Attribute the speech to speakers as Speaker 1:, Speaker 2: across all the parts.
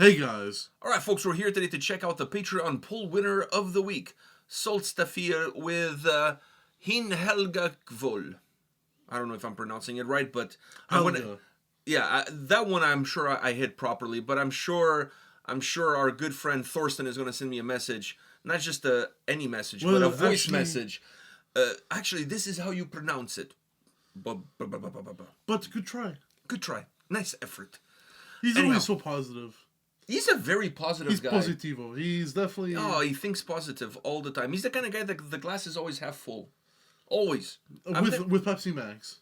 Speaker 1: Hey guys.
Speaker 2: Alright folks, we're here today to check out the Patreon poll winner of the week. Sólstafir with Hin Helga Kvöl. I don't know if I'm pronouncing it right, but that one I'm sure I hit properly, but I'm sure our good friend Thorsten is going to send me a message, not just any message, but a voice message. Actually, this is how you pronounce it. But
Speaker 1: good try.
Speaker 2: Good try. Nice effort.
Speaker 1: He's always so positive.
Speaker 2: He's a very positive guy.
Speaker 1: He's positivo. He's definitely...
Speaker 2: Oh, he thinks positive all the time. He's the kind of guy that the glass is always half full. Always.
Speaker 1: With Pepsi Max.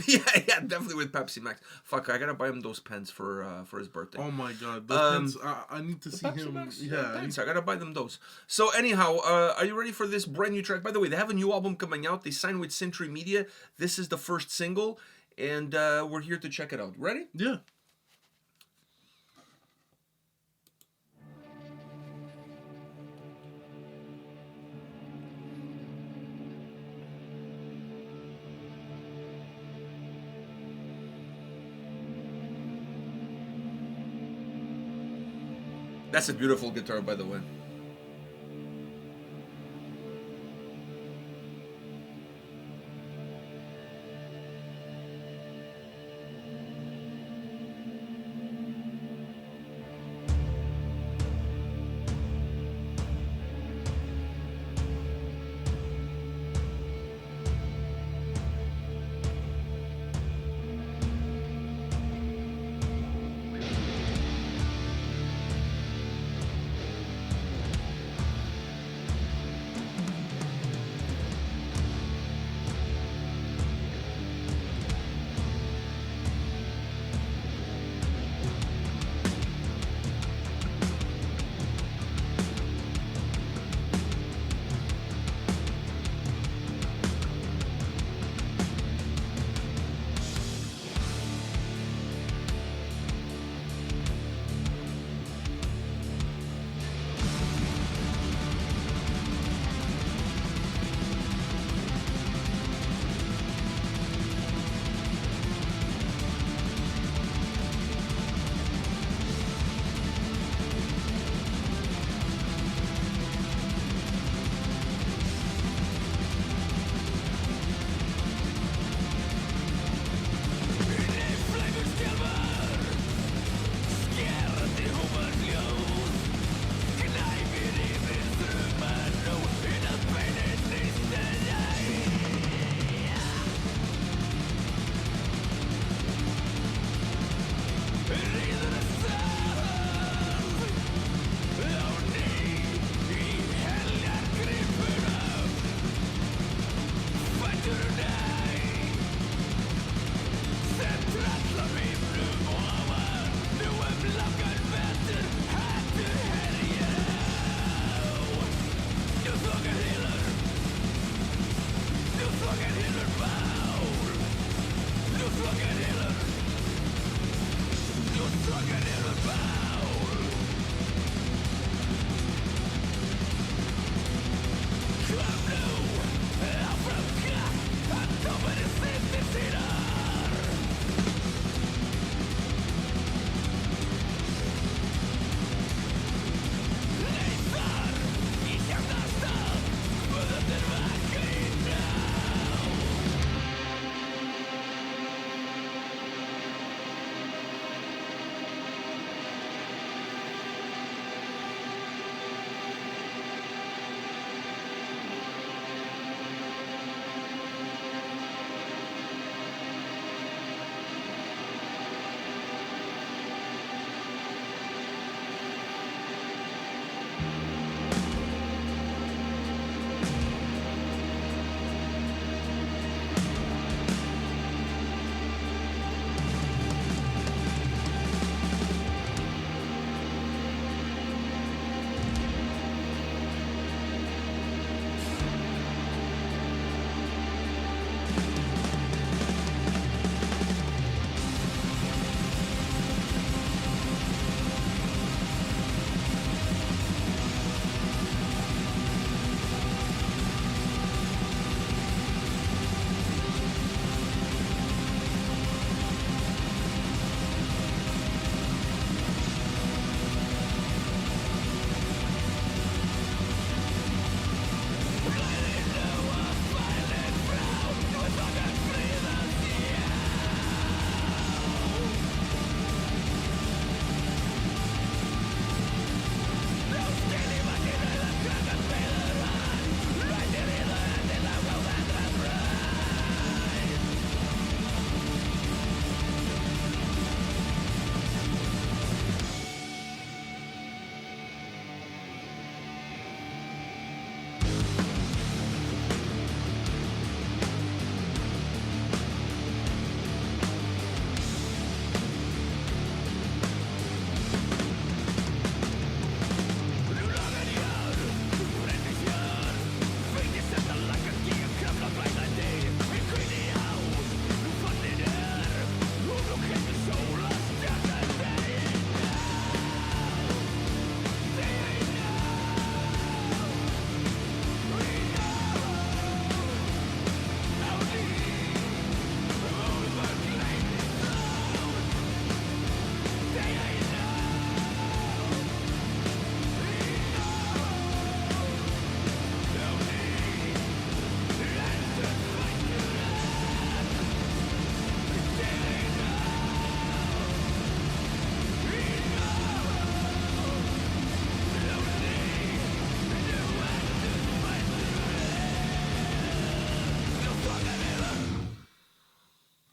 Speaker 2: yeah, definitely with Pepsi Max. Fuck, I gotta buy him those pens for his birthday.
Speaker 1: Oh my god, those pens! I need to see
Speaker 2: Pepsi
Speaker 1: him.
Speaker 2: Max?
Speaker 1: Yeah,
Speaker 2: pens. I gotta buy them those. So anyhow, are you ready for this brand new track? By the way, they have a new album coming out. They signed with Century Media. This is the first single, and we're here to check it out. Ready?
Speaker 1: Yeah.
Speaker 2: That's a beautiful guitar, by the way.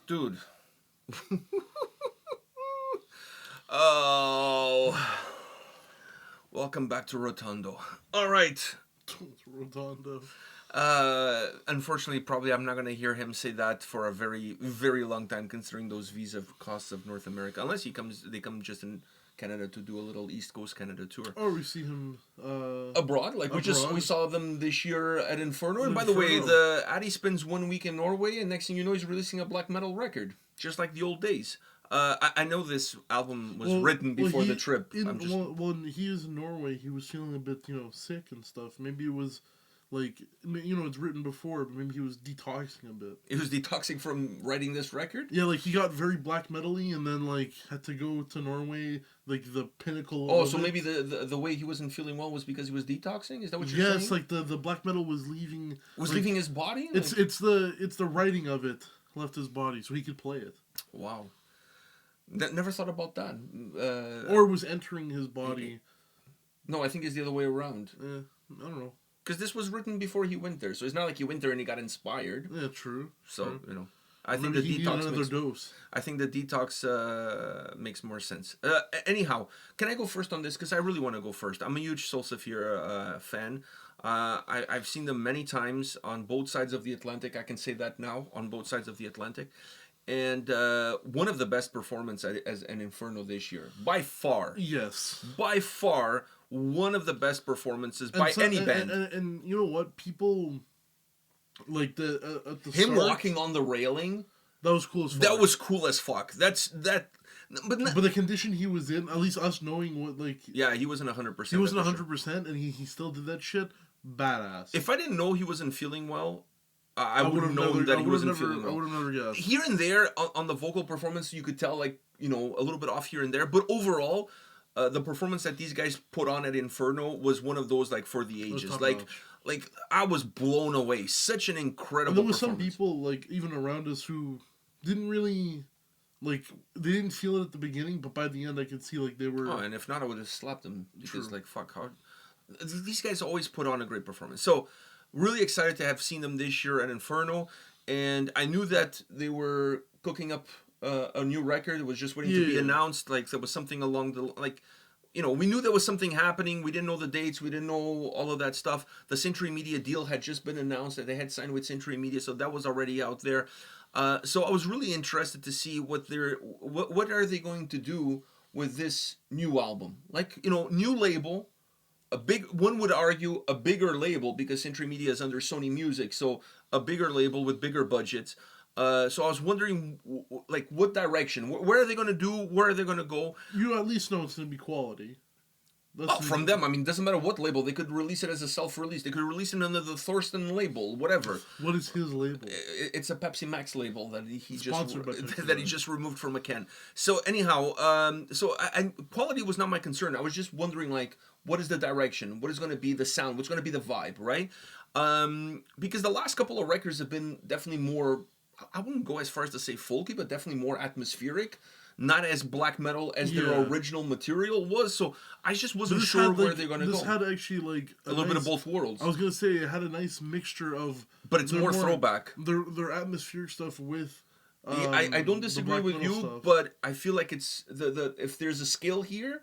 Speaker 2: Dude. Oh. Welcome back to Rotundo. All right.
Speaker 1: Rotundo.
Speaker 2: Unfortunately, probably I'm not going to hear him say that for a very, very long time, considering those visa costs of North America. Unless they come just in Canada to do a little East Coast Canada tour.
Speaker 1: Or we see him
Speaker 2: abroad. Like we saw them this year at Inferno. And by the way, the Addy spends 1 week in Norway, and next thing you know, he's releasing a black metal record, just like the old days. I know this album was written before the trip.
Speaker 1: When he was in Norway, he was feeling a bit, sick and stuff. Maybe it was, it's written before, but maybe he was detoxing a bit.
Speaker 2: He was detoxing from writing this record?
Speaker 1: Yeah, he got very black metal-y and then, had to go to Norway, the pinnacle
Speaker 2: of so maybe the way he wasn't feeling well was because he was detoxing? Is that what you're saying?
Speaker 1: Yes, the black metal was leaving...
Speaker 2: leaving his body?
Speaker 1: It's the writing of it left his body, so he could play it.
Speaker 2: Wow. Never thought about that.
Speaker 1: Or was entering his body.
Speaker 2: No, I think it's the other way around.
Speaker 1: I don't know.
Speaker 2: Because this was written before he went there, so it's not like he went there and he got inspired.
Speaker 1: Yeah, true.
Speaker 2: So I think the detox. I think the detox makes more sense. Anyhow, can I go first on this? Because I really want to go first. I'm a huge Sólstafir fan. I've seen them many times on both sides of the Atlantic. I can say that now, on both sides of the Atlantic. And one of the best performances as an Inferno this year, by far.
Speaker 1: Yes.
Speaker 2: By far, one of the best performances by any band.
Speaker 1: And you know what? People, at the
Speaker 2: him
Speaker 1: start,
Speaker 2: walking on the railing.
Speaker 1: That was cool as fuck.
Speaker 2: That was cool as fuck. But
Speaker 1: the condition he was in, at least us knowing what,
Speaker 2: yeah, he wasn't 100%.
Speaker 1: He wasn't 100%, and he still did that shit. Badass.
Speaker 2: If I didn't know he wasn't feeling well, I would have known that he wasn't feeling well.
Speaker 1: I would have never guessed.
Speaker 2: Here and there, on the vocal performance, you could tell, a little bit off here and there. But overall, the performance that these guys put on at Inferno was one of those, for the ages. I was blown away. Such an incredible performance.
Speaker 1: And there were some people, even around us, who didn't really... they didn't feel it at the beginning, but by the end, I could see, they were...
Speaker 2: Oh, and if not, I would have slapped them. Because, fuck, how... These guys always put on a great performance. So... Really excited to have seen them this year at Inferno, and I knew that they were cooking up a new record. It was just waiting to be announced. There was something along the we knew there was something happening. We didn't know the dates. We didn't know all of that stuff. The Century Media deal had just been announced that they had signed with Century Media, so that was already out there. So I was really interested to see what are they going to do with this new album. New label. One would argue a bigger label because Century Media is under Sony Music, so a bigger label with bigger budgets. So I was wondering, what direction? Where are they going to do? Where are they going to go?
Speaker 1: You at least know it's going to be quality.
Speaker 2: From them. I mean, it doesn't matter what label. They could release it as a self-release. They could release it under the Thorsten label, whatever.
Speaker 1: What is his label?
Speaker 2: It's a Pepsi Max label that he just removed from a can. So anyhow, quality was not my concern. I was just wondering, what is the direction? What is going to be the sound? What's going to be the vibe, right? Because the last couple of records have been definitely more, I wouldn't go as far as to say folky, but definitely more atmospheric. Not as black metal as their original material was, so I just wasn't sure where they're going to go.
Speaker 1: This had actually
Speaker 2: a little bit of both worlds.
Speaker 1: I was going to say it had a nice mixture of...
Speaker 2: But it's more throwback.
Speaker 1: Their atmospheric stuff with...
Speaker 2: I don't disagree with you, stuff. But I feel like it's... if there's a scale here...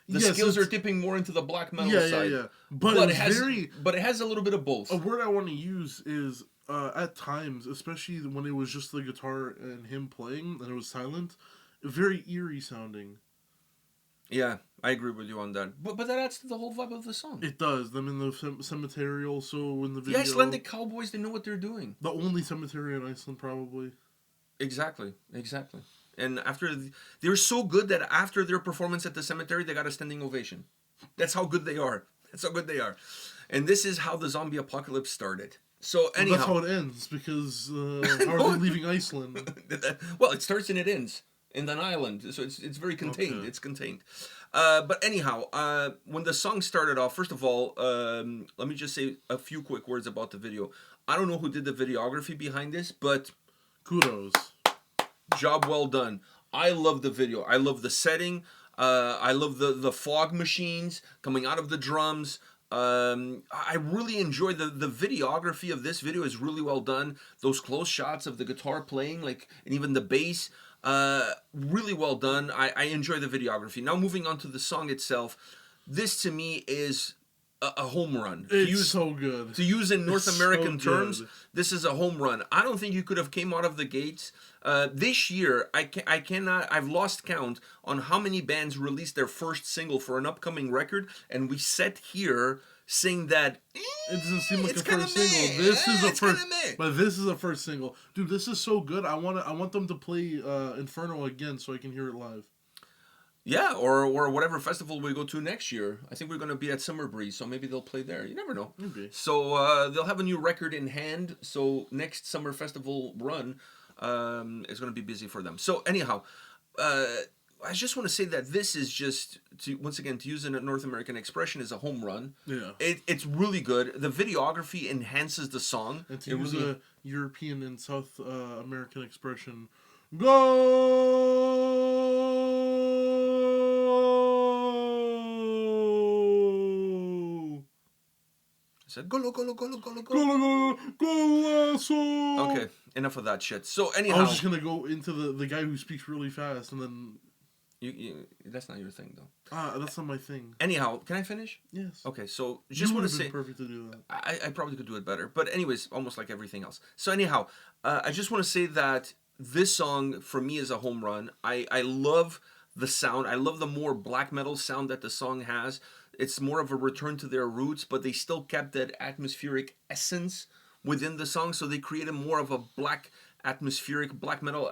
Speaker 2: The skills are dipping more into the black metal side. Yeah. But it has a little bit of both.
Speaker 1: A word I want to use is, at times, especially when it was just the guitar and him playing, and it was silent, very eerie sounding.
Speaker 2: Yeah, I agree with you on that. But that adds to the whole vibe of the song.
Speaker 1: It does. Them in the cemetery also in the video.
Speaker 2: The Icelandic cowboys, they know what they're doing.
Speaker 1: The only cemetery in Iceland, probably. Exactly.
Speaker 2: And they were so good that after their performance at the cemetery, they got a standing ovation. That's how good they are. And this is how the zombie apocalypse started. So anyhow,
Speaker 1: that's how it ends because how are they leaving Iceland?
Speaker 2: Well, it starts and it ends in an island, so it's very contained. Okay. It's contained. But anyhow, when the song started off, first of all, let me just say a few quick words about the video. I don't know who did the videography behind this, but
Speaker 1: kudos.
Speaker 2: Job well done. I love the video. I love the setting. I love the fog machines coming out of the drums. I really enjoy the videography of this video is really well done. Those close shots of the guitar playing, like, and even the bass, really well done. I enjoy the videography. Now moving on to the song itself, this to me is a home run.
Speaker 1: It's so good.
Speaker 2: To use in North American terms,
Speaker 1: good.
Speaker 2: this is a home run. I don't think you could have came out of the gates. This year, I cannot, I've lost count on how many bands released their first single for an upcoming record, and we sat here saying that
Speaker 1: it doesn't seem like a first single. This is a first single. Dude, this is so good. I want them to play Inferno again so I can hear it live.
Speaker 2: Yeah, or whatever festival we go to next year. I think we're going to be at Summer Breeze, so maybe they'll play there. You never know.
Speaker 1: Okay.
Speaker 2: So they'll have a new record in hand, so next summer festival run is going to be busy for them. So anyhow, I just want to say that this is just, once again, to use a North American expression, is a home run.
Speaker 1: Yeah.
Speaker 2: It's really good. The videography enhances the song.
Speaker 1: And to use a European and South American expression, go!
Speaker 2: Said golo.
Speaker 1: Golazo!
Speaker 2: Okay, enough of that shit. So anyhow,
Speaker 1: I was just gonna go into the guy who speaks really fast, and then
Speaker 2: you that's not your thing though.
Speaker 1: That's not my thing.
Speaker 2: Anyhow, can I finish?
Speaker 1: Yes.
Speaker 2: Okay, so just want to say,
Speaker 1: perfect to do that.
Speaker 2: I probably could do it better, but anyways, almost like everything else. So anyhow, I just want to say that this song for me is a home run. I love the sound. I love the more black metal sound that the song has. It's more of a return to their roots, but they still kept that atmospheric essence within the song. So they created more of a atmospheric black metal,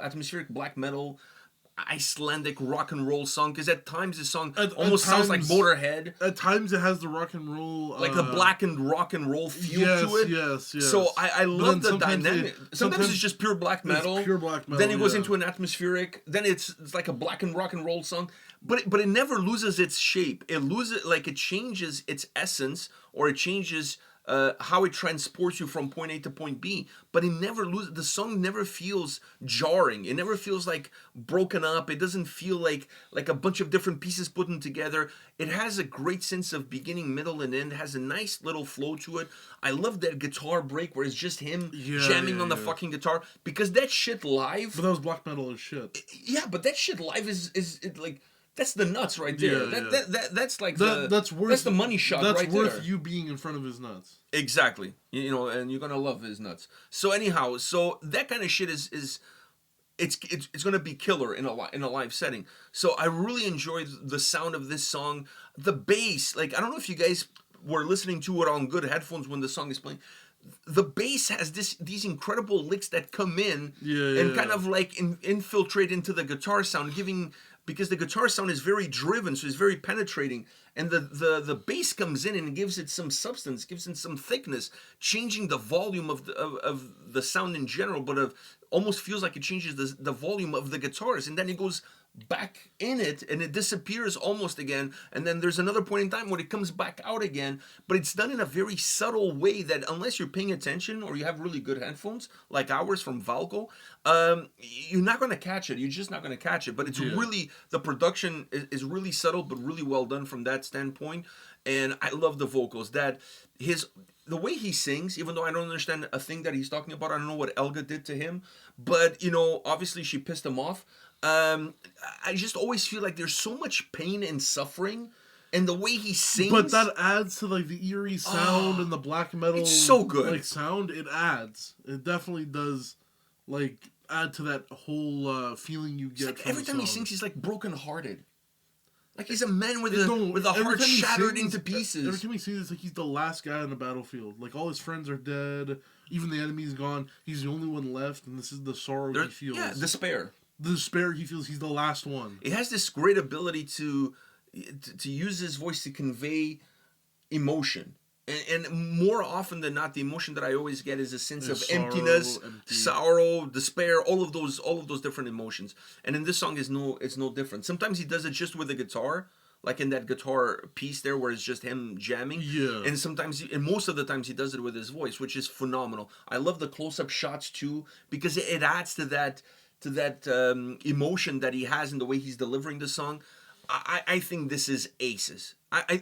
Speaker 2: Icelandic rock and roll song. Because at times the song almost sounds like Motorhead.
Speaker 1: At times it has the rock and roll,
Speaker 2: like the black and rock and roll feel to it.
Speaker 1: Yes.
Speaker 2: So I love the dynamic. Sometimes it's just pure black metal.
Speaker 1: It's pure black metal.
Speaker 2: Then it goes into an atmospheric. Then it's like a black and rock and roll song. But it never loses its shape. It changes its essence, or it changes how it transports you from point A to point B. But it never loses. The song never feels jarring. It never feels like broken up. It doesn't feel like a bunch of different pieces put together. It has a great sense of beginning, middle, and end. It has a nice little flow to it. I love that guitar break where it's just him jamming on the fucking guitar, because that shit live.
Speaker 1: But that was black metal as shit.
Speaker 2: Yeah, but that shit live is like. That's the nuts right there. That's like that's the money shot right there.
Speaker 1: That's worth you being in front of his nuts.
Speaker 2: Exactly. You know, and you're gonna love his nuts. So anyhow, so that kind of shit is it's gonna be killer in a live setting. So I really enjoyed the sound of this song. The bass, like, I don't know if you guys were listening to it on good headphones when the song is playing. The bass has these incredible licks that come in and kind of like infiltrate into the guitar sound, because the guitar sound is very driven, so it's very penetrating, and the bass comes in and it gives it some substance, gives it some thickness, changing the volume of the sound in general, but almost feels like it changes the volume of the guitars, and then it goes back in it and it disappears almost again, and then there's another point in time when it comes back out again, but it's done in a very subtle way that, unless you're paying attention or you have really good headphones like ours from Valco, you're not going to catch it. You're just not going to catch it. But it's really, the production is really subtle but really well done from that standpoint. And I love the vocals, that the way he sings, even though I don't understand a thing that he's talking about. I don't know what Helga did to him, but obviously she pissed him off. I just always feel like there's so much pain and suffering, and the way he sings.
Speaker 1: But that adds to like the eerie sound and the black metal.
Speaker 2: It's so good.
Speaker 1: Like sound, it adds. It definitely does, like, add to that whole feeling you get.
Speaker 2: Like
Speaker 1: from
Speaker 2: every
Speaker 1: the
Speaker 2: time he
Speaker 1: song.
Speaker 2: sings, he's like brokenhearted. Like he's a man with a heart shattered into pieces.
Speaker 1: Every time he sings, it's like he's the last guy on the battlefield. Like all his friends are dead, even the enemy's gone. He's the only one left, and this is the sorrow he feels.
Speaker 2: Yeah, despair.
Speaker 1: The despair he feels. He's the last one.
Speaker 2: It has this great ability to use his voice to convey emotion. And more often than not, the emotion that I always get is a sense of
Speaker 1: sorrow,
Speaker 2: emptiness,
Speaker 1: empty.
Speaker 2: sorrow, despair, all of those different emotions. And in this song, it's no different. Sometimes he does it just with the guitar, like in that guitar piece there, where it's just him jamming.
Speaker 1: Yeah.
Speaker 2: And sometimes, and most of the times, he does it with his voice, which is phenomenal. I love the close-up shots too, because it adds to that emotion that he has in the way he's delivering the song. I think this is aces.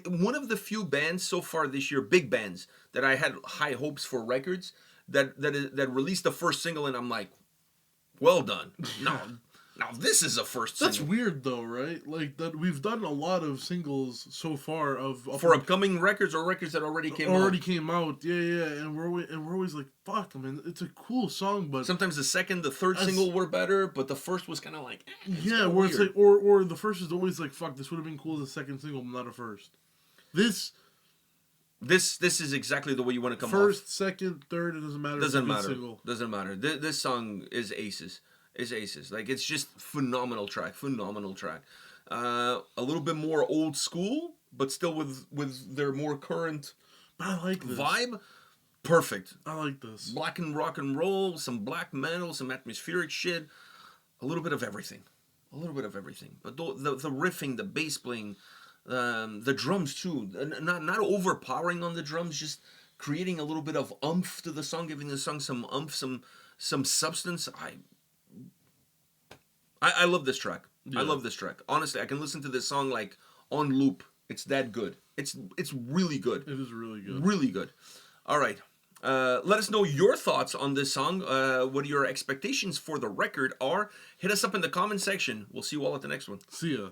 Speaker 2: One of the few bands so far this year, big bands, that I had high hopes for records that released the first single, and I'm like, well done. Now this is a first single.
Speaker 1: That's weird though, right? Like that we've done a lot of singles so far of
Speaker 2: for upcoming records or records that already came out.
Speaker 1: Yeah, and we're always like, fuck, I mean, it's a cool song, but
Speaker 2: sometimes the second, the third single were better, but the first was kind of like,
Speaker 1: yeah, where it's like, or the first is always like, fuck, this would have been cool as a second single, but not a first. This
Speaker 2: is exactly the way you want to come
Speaker 1: first,
Speaker 2: off.
Speaker 1: second, third, it doesn't matter.
Speaker 2: Doesn't matter. This song is aces. Like, it's just phenomenal track. A little bit more old school, but still with their more current vibe. Perfect.
Speaker 1: I like this.
Speaker 2: Black and rock and roll, some black metal, some atmospheric shit. A little bit of everything. But the riffing, the bass playing, the drums too. Not overpowering on the drums, just creating a little bit of oomph to the song, giving the song some oomph, some substance. I love this track. Yeah. I love this track. Honestly, I can listen to this song like on loop. It's that good. It's really good.
Speaker 1: It is really good.
Speaker 2: Really good. All right. Let us know your thoughts on this song. What your expectations for the record are. Hit us up in the comment section. We'll see you all at the next one.
Speaker 1: See ya.